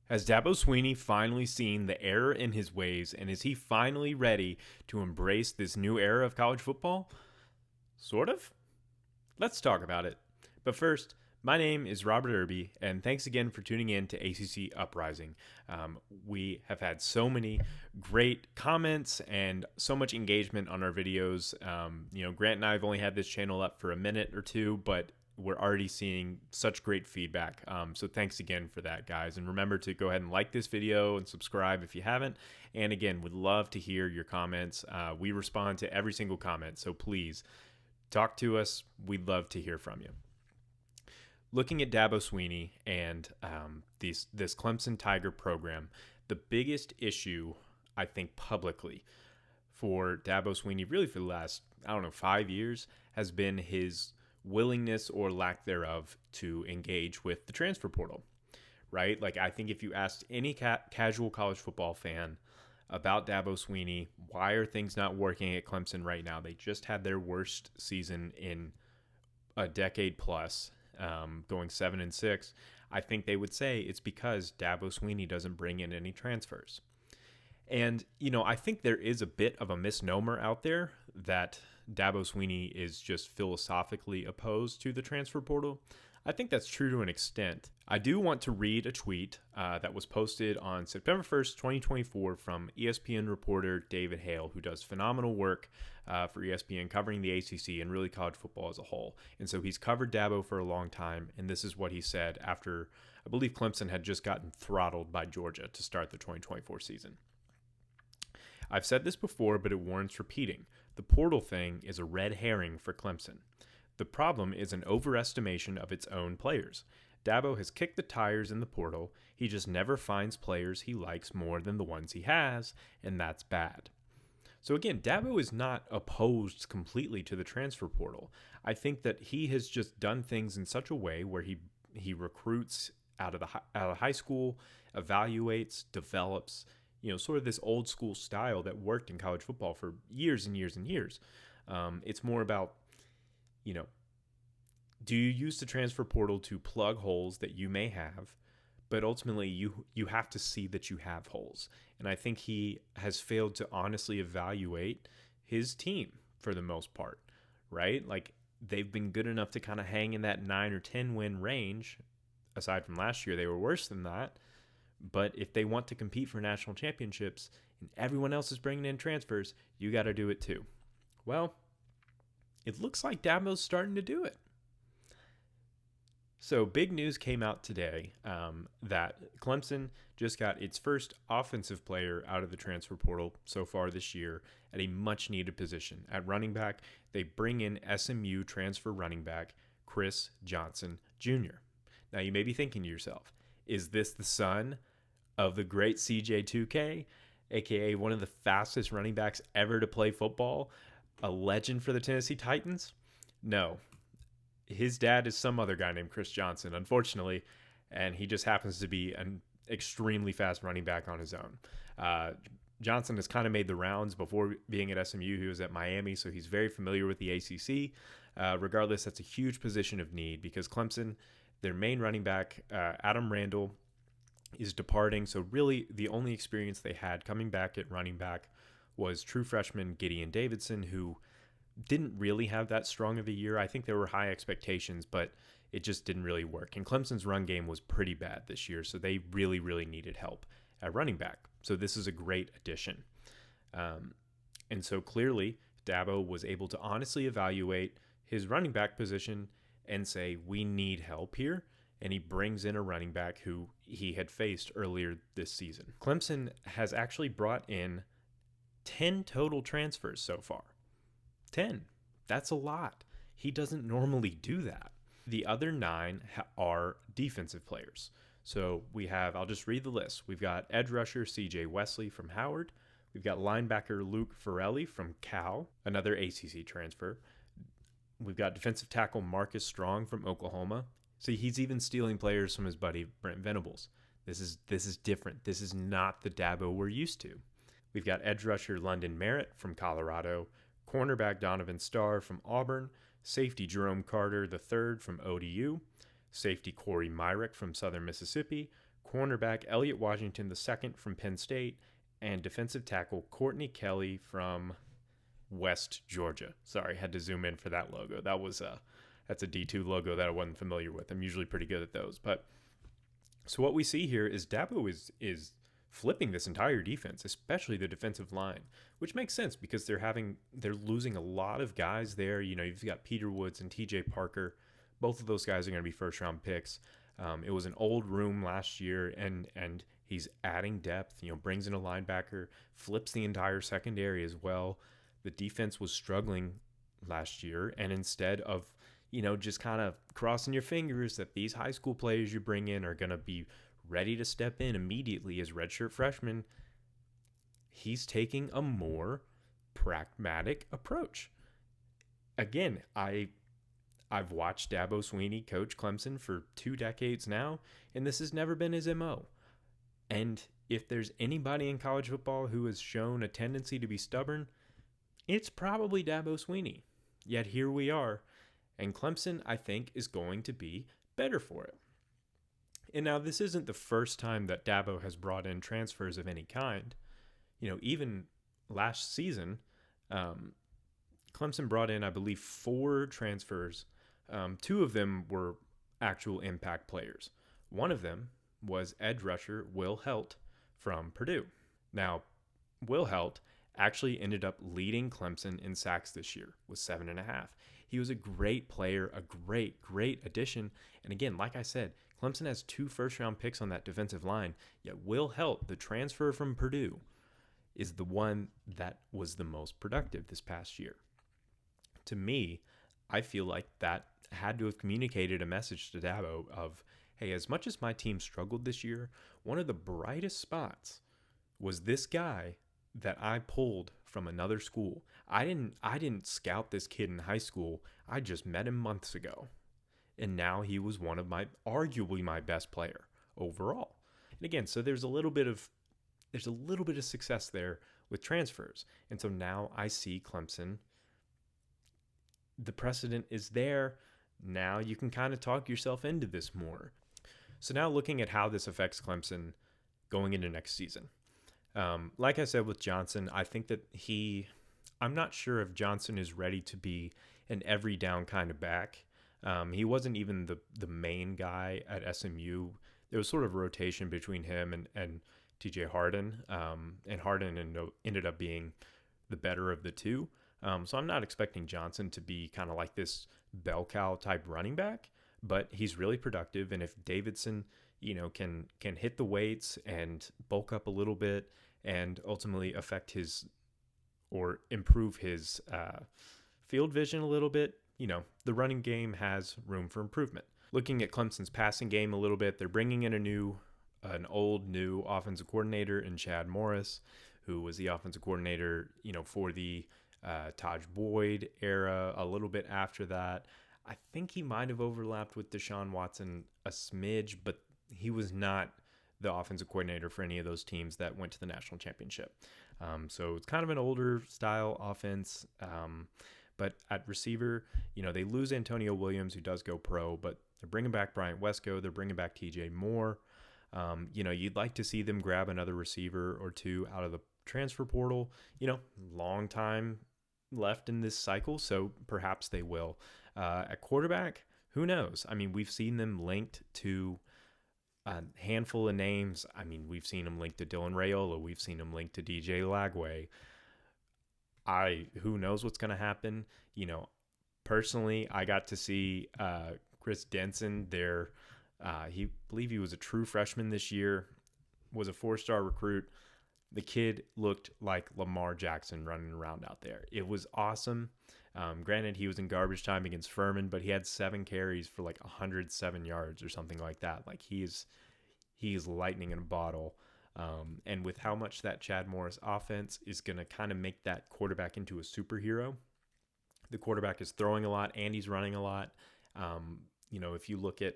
Has Dabo Swinney finally seen the error in his ways, and is he finally ready to embrace this new era of college football? Sort of? Let's talk about it. But first, my name is Robert Irby, and thanks again for tuning in to ACC Uprising. We have had so many great comments and so much engagement on our videos. Grant and I have only had this channel up for a minute or two, but we're already seeing such great feedback. So thanks again for that, guys. And remember to go ahead and like this video and subscribe if you haven't. And again, would love to hear your comments. We respond to every single comment, so please talk to us. We'd love to hear from you. Looking at Dabo Swinney and this Clemson Tiger program, the biggest issue, I think, publicly for Dabo Swinney, really for the last, 5 years, has been his willingness or lack thereof to engage with the transfer portal, right? Like, I think if you asked any casual college football fan about Dabo Swinney, why are things not working at Clemson right now? They just had their worst season in a decade plus, going 7-6. I think they would say it's because Dabo Swinney doesn't bring in any transfers. And, I think there is a bit of a misnomer out there that Dabo Swinney is just philosophically opposed to the transfer portal. I think that's true to an extent. I do want to read a tweet that was posted on September 1st, 2024 from ESPN reporter David Hale, who does phenomenal work for ESPN covering the ACC and really college football as a whole. And so he's covered Dabo for a long time, and this is what he said after, I believe, Clemson had just gotten throttled by Georgia to start the 2024 season. I've said this before, but it warrants repeating. The portal thing is a red herring for Clemson. The problem is an overestimation of its own players. Dabo has kicked the tires in the portal. He just never finds players he likes more than the ones he has, and that's bad. So again, Dabo is not opposed completely to the transfer portal. I think that he has just done things in such a way where he recruits out of high school, evaluates, develops, sort of this old school style that worked in college football for years and years and years. It's more about, do you use the transfer portal to plug holes that you may have, but ultimately you have to see that you have holes. And I think he has failed to honestly evaluate his team for the most part, right? Like, they've been good enough to kind of hang in that 9 or 10 win range. Aside from last year, they were worse than that. But if they want to compete for national championships and everyone else is bringing in transfers, you got to do it too. Well, it looks like Dabo's starting to do it. So big news came out today that Clemson just got its first offensive player out of the transfer portal so far this year at a much needed position. At running back, they bring in SMU transfer running back Chris Johnson Jr. Now you may be thinking to yourself, is this the son of the great CJ2K, aka one of the fastest running backs ever to play football, a legend for the Tennessee Titans? No. His dad is some other guy named Chris Johnson, unfortunately, and he just happens to be an extremely fast running back on his own. Johnson has kind of made the rounds before being at SMU. He was at Miami, so he's very familiar with the ACC. Regardless, that's a huge position of need because Clemson, their main running back, Adam Randall, is departing. So really the only experience they had coming back at running back was true freshman Gideon Davidson, who didn't really have that strong of a year. I think there were high expectations, but it just didn't really work. And Clemson's run game was pretty bad this year, so they really, really needed help at running back. So this is a great addition. And so clearly Dabo was able to honestly evaluate his running back position and say, we need help here. And he brings in a running back who he had faced earlier this season. Clemson has actually brought in 10 total transfers so far. 10. That's a lot. He doesn't normally do that. The other 9 are defensive players. So we have, I'll just read the list. We've got edge rusher CJ Wesley from Howard. We've got linebacker Luke Farrelly from Cal, another ACC transfer. We've got defensive tackle Marcus Strong from Oklahoma. See, he's even stealing players from his buddy Brent Venables. This is different. This is not the Dabo we're used to. We've got edge rusher London Merritt from Colorado, cornerback Donovan Starr from Auburn, safety Jerome Carter III from ODU, safety Corey Myrick from Southern Mississippi, cornerback Elliot Washington II from Penn State, and defensive tackle Courtney Kelly from West Georgia. Sorry, had to zoom in for that logo. That's a D2 logo that I wasn't familiar with. I'm usually pretty good at those. But so what we see here is Dabo is flipping this entire defense, especially the defensive line, which makes sense because they're losing a lot of guys there. You know, you've got Peter Woods and TJ Parker. Both of those guys are going to be first round picks. It was an old room last year, and he's adding depth. You know, brings in a linebacker, flips the entire secondary as well. The defense was struggling last year, and instead of, you know, just kind of crossing your fingers that these high school players you bring in are going to be ready to step in immediately as redshirt freshmen, he's taking a more pragmatic approach. Again, I've watched Dabo Swinney coach Clemson for 2 decades now, and this has never been his MO. And if there's anybody in college football who has shown a tendency to be stubborn, it's probably Dabo Swinney. Yet here we are, and Clemson, I think, is going to be better for it. And now this isn't the first time that Dabo has brought in transfers of any kind. You know, even last season, Clemson brought in, I believe, 4 transfers. 2 of them were actual impact players. One of them was edge rusher Will Helt from Purdue. Now, Will Helt actually ended up leading Clemson in sacks this year with 7.5. He was a great player, a great addition. And again, like I said, Clemson has 2 first-round picks on that defensive line, yet Will Helt, the transfer from Purdue, is the one that was the most productive this past year. To me, I feel like that had to have communicated a message to Dabo of, hey, as much as my team struggled this year, one of the brightest spots was this guy that I pulled from another school. I didn't scout this kid in high school. I just met him months ago. And now he was one of arguably my best player overall. And again, so there's a little bit of success there with transfers. And so now I see Clemson, the precedent is there. Now you can kind of talk yourself into this more. So now looking at how this affects Clemson going into next season. Like I said with Johnson, I think that I'm not sure if Johnson is ready to be an every down kind of back. He wasn't even the main guy at SMU. There was sort of a rotation between him and TJ Harden, and Harden ended up being the better of the two. So I'm not expecting Johnson to be kind of like this bell cow type running back, but he's really productive. And if Davidson, you know, can hit the weights and bulk up a little bit and ultimately affect his or improve his field vision a little bit, you know, the running game has room for improvement. Looking at Clemson's passing game a little bit, they're bringing in an old new offensive coordinator in Chad Morris, who was the offensive coordinator, you know, for the Taj Boyd era. A little bit after that, I think he might have overlapped with Deshaun Watson a smidge, but he was not the offensive coordinator for any of those teams that went to the national championship. So it's kind of an older style offense. But at receiver, you know, they lose Antonio Williams, who does go pro, but they're bringing back Bryant Wesco. They're bringing back TJ Moore. You know, you'd like to see them grab another receiver or two out of the transfer portal. You know, long time left in this cycle, so perhaps they will. At quarterback, who knows? I mean, we've seen them linked to a handful of names. I mean, we've seen them linked to Dylan Raiola. We've seen them linked to DJ Lagway. Who knows what's going to happen? You know, personally, I got to see Chris Denson there. Believe he was a true freshman this year, was a 4-star recruit. The kid looked like Lamar Jackson running around out there. It was awesome. Granted, he was in garbage time against Furman, but he had 7 carries for like 107 yards or something like that. Like he is lightning in a bottle. And with how much that Chad Morris offense is going to kind of make that quarterback into a superhero, the quarterback is throwing a lot and he's running a lot. You know, if you look at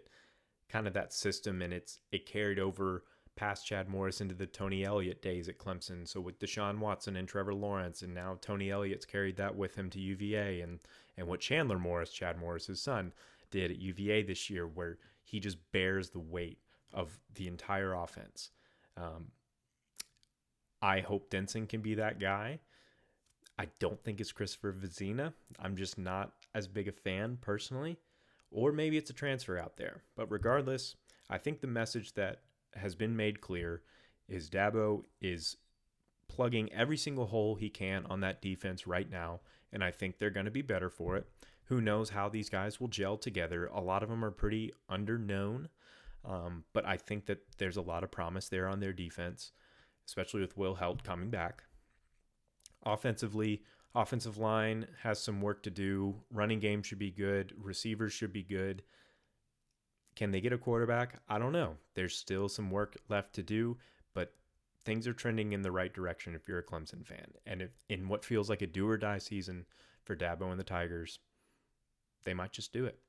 kind of that system, and it carried over past Chad Morris into the Tony Elliott days at Clemson. So with Deshaun Watson and Trevor Lawrence, and now Tony Elliott's carried that with him to UVA, and what Chandler Morris, Chad Morris's son, did at UVA this year, where he just bears the weight of the entire offense. I hope Denson can be that guy. I don't think it's Christopher Vizina. I'm just not as big a fan personally. Or maybe it's a transfer out there. But regardless, I think the message that has been made clear is Dabo is plugging every single hole he can on that defense right now, and I think they're going to be better for it. Who knows how these guys will gel together? A lot of them are pretty underknown, but I think that there's a lot of promise there on their defense, especially with Will Held coming back. Offensively, offensive line has some work to do. Running game should be good. Receivers should be good. Can they get a quarterback? I don't know. There's still some work left to do, but things are trending in the right direction if you're a Clemson fan. And if in what feels like a do or die season for Dabo and the Tigers, they might just do it.